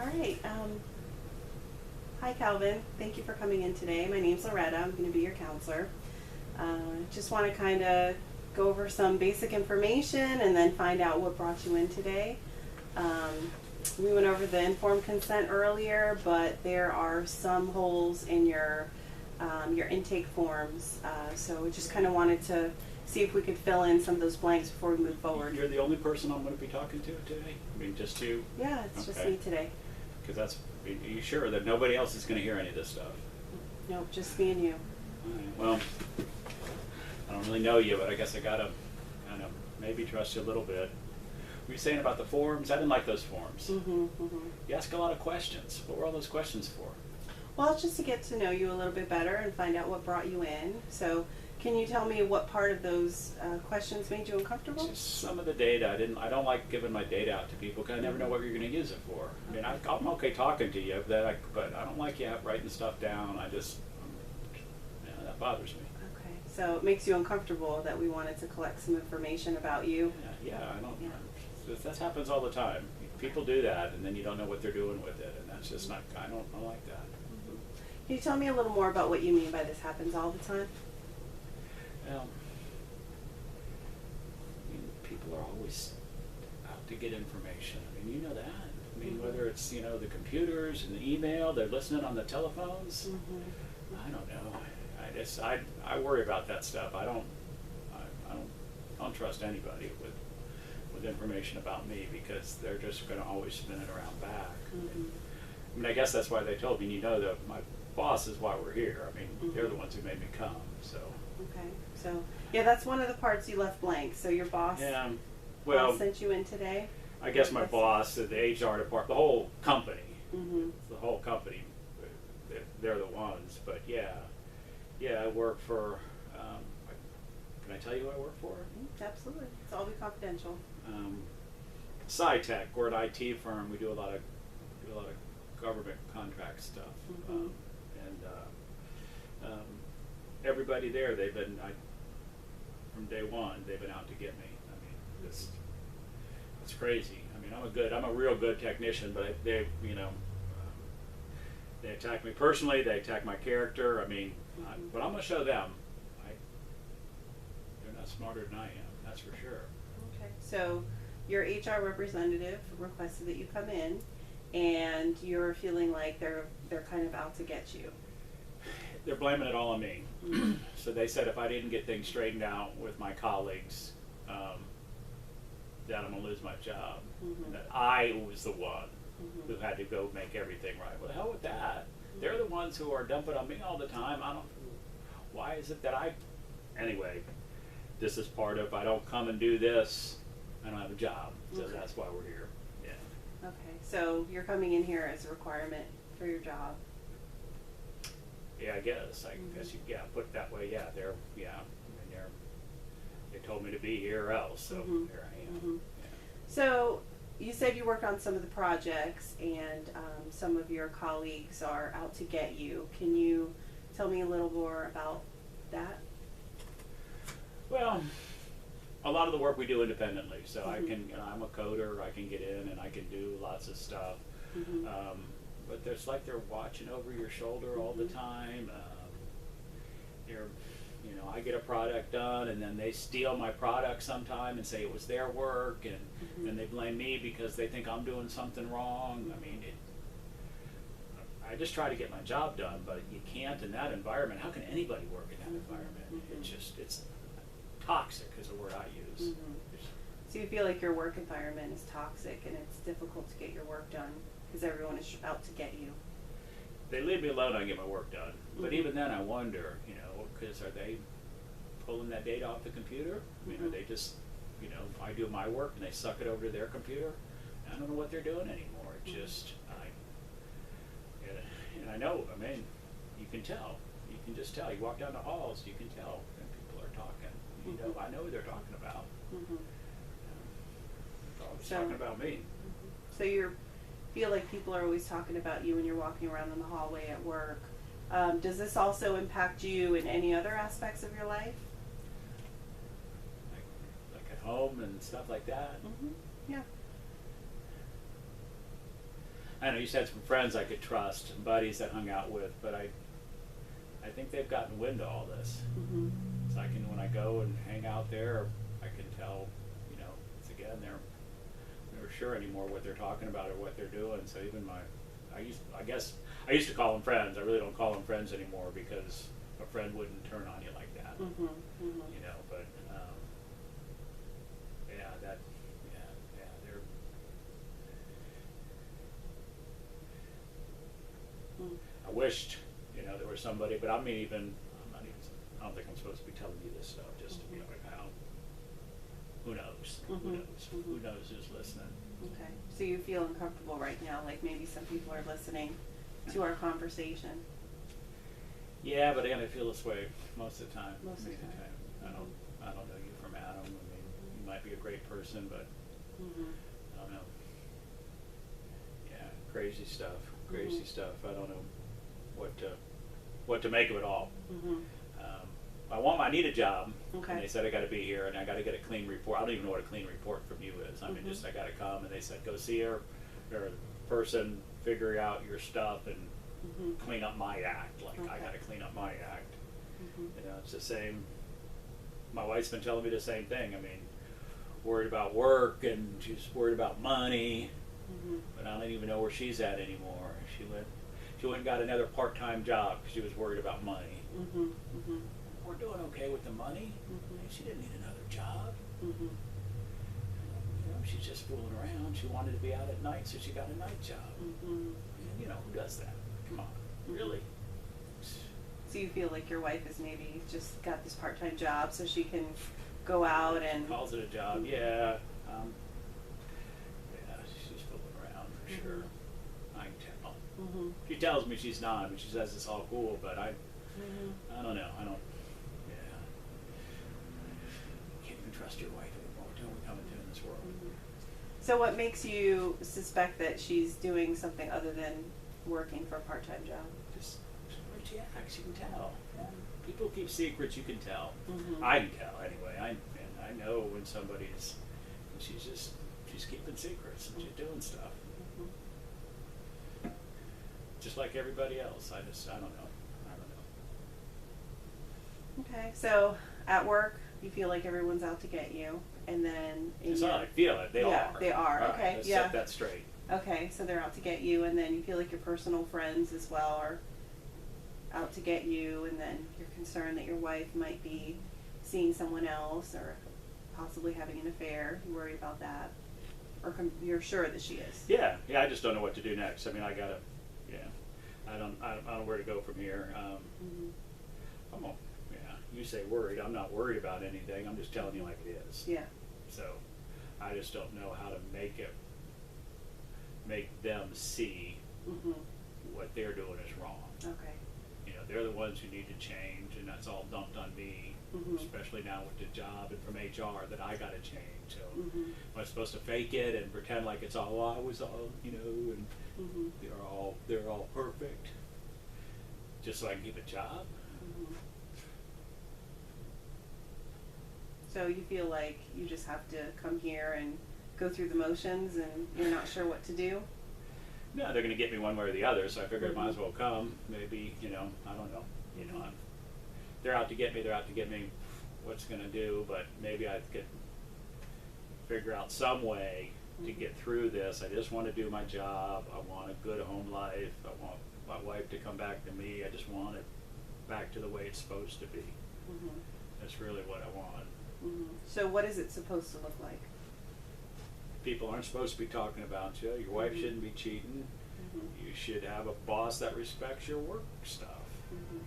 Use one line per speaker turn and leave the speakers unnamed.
All right. Hi, Calvin. Thank you for coming in today. My name's Loretta. I'm going to be your counselor. Just want to kind of go over some basic information and then find out what brought you in today. We went over the informed consent earlier, but there are some holes in your intake forms. So we just kind of wanted to see if we could fill in some of those blanks before we move forward.
You're the only person I'm going to be talking to today? I mean, just you?
Yeah, it's just
Okay.
me today.
Because are you sure that nobody else is going to hear any of this stuff?
Nope, just me and you.
All right. Well, I don't really know you, but I guess I got to kind of maybe trust you a little bit. Were you saying about the forms? I didn't like those forms.
Mm-hmm, mm-hmm.
You ask a lot of questions. What were all those questions for?
Well, it's just to get to know you a little bit better and find out what brought you in. So, can you tell me what part of those questions made you uncomfortable?
Just some of the data. I don't like giving my data out to people because I never know what you're going to use it for. I mean, I'm okay talking to you, but I don't like you writing stuff down. That bothers me.
Okay, so it makes you uncomfortable that we wanted to collect some information about you.
Yeah, I don't.
Yeah.
That happens all the time. People do that, and then you don't know what they're doing with it, and that's just not. I don't like that.
Can you tell me a little more about what you mean by this happens all the time?
I mean, people are always out to get information. I mean, you know that. I mean, whether it's the computers and the email, they're listening on the telephones.
Mm-hmm.
I don't know. I worry about that stuff. I don't trust anybody with information about me because they're just going to always spin it around back.
Mm-hmm.
I mean, I guess that's why they told me. That my boss is why we're here. I mean, they're the ones who made me come. So.
Okay, so yeah, that's one of the parts you left blank. So your boss,
Yeah.
boss
Well,
sent you in today.
I guess my boss, the HR department, the whole company,
Mm-hmm.
the whole company, they're the ones. But yeah, I work for. Can I tell you who I work for?
Absolutely, it's all be confidential.
SciTech. We're an IT firm. We do a lot of government contract stuff,
Mhm.
everybody there, they've been from day one. They've been out to get me. I mean, it's crazy. I mean, I'm a real good technician, but they attack me personally. They attack my character. I mean, but I'm gonna show them. They're not smarter than I am. That's for sure.
Okay, so your HR representative requested that you come in, and you're feeling like they're kind of out to get you.
They're blaming it all on me. So they said if I didn't get things straightened out with my colleagues, that I'm gonna lose my job.
Mhm.
That I was the one
Mhm.
who had to go make everything right. Well, the hell with that. They're the ones who are dumping on me all the time. Why is it that anyway, this is part of, I don't come and do this, I don't have a job. So
Okay.
that's why we're here. Yeah.
Okay, so you're coming in here as a requirement for your job.
Yeah, I guess. I guess you put it that way. Yeah, I mean, they told me to be here or else, so
Mhm.
here I am.
Mhm.
Yeah.
So you said you worked on some of the projects, and some of your colleagues are out to get you. Can you tell me a little more about that?
Well, a lot of the work we do independently, so I
Mhm.
can. I'm a coder. I can get in and I can do lots of stuff.
Mhm.
But there's like they're watching over your shoulder all the
Mhm.
time. I get a product done, and then they steal my product sometime and say it was their work, and
Mhm.
then they blame me because they think I'm doing something wrong. I mean, I just try to get my job done, but you can't in that environment. How can anybody work in that environment?
Mhm.
It's toxic is a word I use.
Mhm. So you feel like your work environment is toxic and it's difficult to get your work done because everyone is out to get you.
They leave me alone, I get my work done. But
Mhm.
even then, I wonder, because are they pulling that data off the computer? I mean, are
Mhm.
they just, I do my work and they suck it over to their computer? I don't know what they're doing anymore. It just, and I know, I mean, you can tell. You can just tell. You walk down the halls, you can tell when people are talking. I know who they're talking about.
Mhm.
They're always
So-
talking about me.
So you feel like people are always talking about you when you're walking around in the hallway at work. Does this also impact you in any other aspects of your life?
Like at home and stuff like that.
Mm-hmm. Yeah.
I know you said some friends I could trust, and buddies that hung out with, but I think they've gotten wind of all this.
Mm-hmm.
So I can, when I go and hang out there, I can tell, you know, it's again, they're never sure anymore what they're talking about or what they're doing. So even I guess I used to call them friends. I really don't call them friends anymore because a friend wouldn't turn on you like that.
Mm-hmm. Mm-hmm.
You know, but yeah, they're.
Mm.
I wished, you know, there was somebody, but I don't think I'm supposed to be telling you this stuff, just to be like, who knows?
Mm-hmm.
Who knows? Who knows who's listening?
Okay. So you feel uncomfortable right now, like maybe some people are listening to our conversation.
Yeah, but again, I feel this way most of the time.
Most of the time.
I don't know you from Adam. I mean, you might be a great person, but
Mm-hmm.
I don't know. Yeah, crazy stuff. Crazy stuff. I don't know what to make of it all.
Mm-hmm.
I need a job.
Okay.
And they said I got to be here, and I got to get a clean report. I don't even know what a clean report from you is. I mean,
Mm-hmm.
just I got to come, and they said go see her, or the person, figure out your stuff, and
Mm-hmm.
clean up my act. Like I
Okay.
got to clean up my act.
Mm-hmm.
You know, it's the same. My wife's been telling me the same thing. I mean, worried about work, and she's worried about money.
Mm-hmm.
But I don't even know where she's at anymore. She went and got another part-time job because she was worried about money.
Mm-hmm. Mm-hmm.
We're doing okay with the money.
Mhm.
She didn't need another job.
Mm-hmm.
You know, she's just fooling around. She wanted to be out at night, so she got a night job.
Mm-hmm.
You know, who does that? Come on, really?
So you feel like your wife has maybe just got this part-time job so she can go out and
Calls it a job, yeah. Yeah, she's fooling around for sure. I can tell.
Mm-hmm.
She tells me she's not, and she says it's all cool, but I don't know. I don't. Yeah. Can't even trust your wife anymore. What are we coming to in this world?
So what makes you suspect that she's doing something other than working for a part-time job?
Just the way she acts, you can tell. Yeah. People keep secrets, you can tell.
Mhm.
I can tell anyway. I know when somebody's. She's keeping secrets and she's doing stuff. Just like everybody else. I don't know.
Okay, so at work you feel like everyone's out to get you, and then in
It's
your-
not like I feel it. They
Yeah,
are.
they are.
All right,
Okay,
let's
yeah.
set that straight.
Okay, so they're out to get you, and then you feel like your personal friends as well are out to get you, and then you're concerned that your wife might be seeing someone else or possibly having an affair. You worry about that, or you're sure that she is.
Yeah. I just don't know what to do next. I mean, I gotta. Yeah. I don't know where to go from here.
Mhm.
You say worried. I'm not worried about anything. I'm just telling you like it is.
Yeah.
So, I just don't know how to make them see
Mhm.
what they're doing is wrong.
Okay.
You know, they're the ones who need to change, and that's all dumped on me.
Mhm.
Especially now with the job and from HR that I got to change. So,
Mhm.
am I supposed to fake it and pretend like it's all I was all, you know, and
Mhm.
they're all perfect, just so I can keep a job?
Mhm. So you feel like you just have to come here and go through the motions, and you're not sure what to do?
No, they're going to get me one way or the other, so I figured I might as well come. Maybe, you know, I don't know. You know, they're out to get me. They're out to get me. What's going to do? But maybe I could figure out some way to get through this. I just want to do my job. I want a good home life. I want my wife to come back to me. I just want it back to the way it's supposed to be.
Mhm.
That's really what I want.
Mhm. So what is it supposed to look like?
People aren't supposed to be talking about you. Your wife shouldn't be cheating.
Mhm.
You should have a boss that respects your work stuff.
Mhm.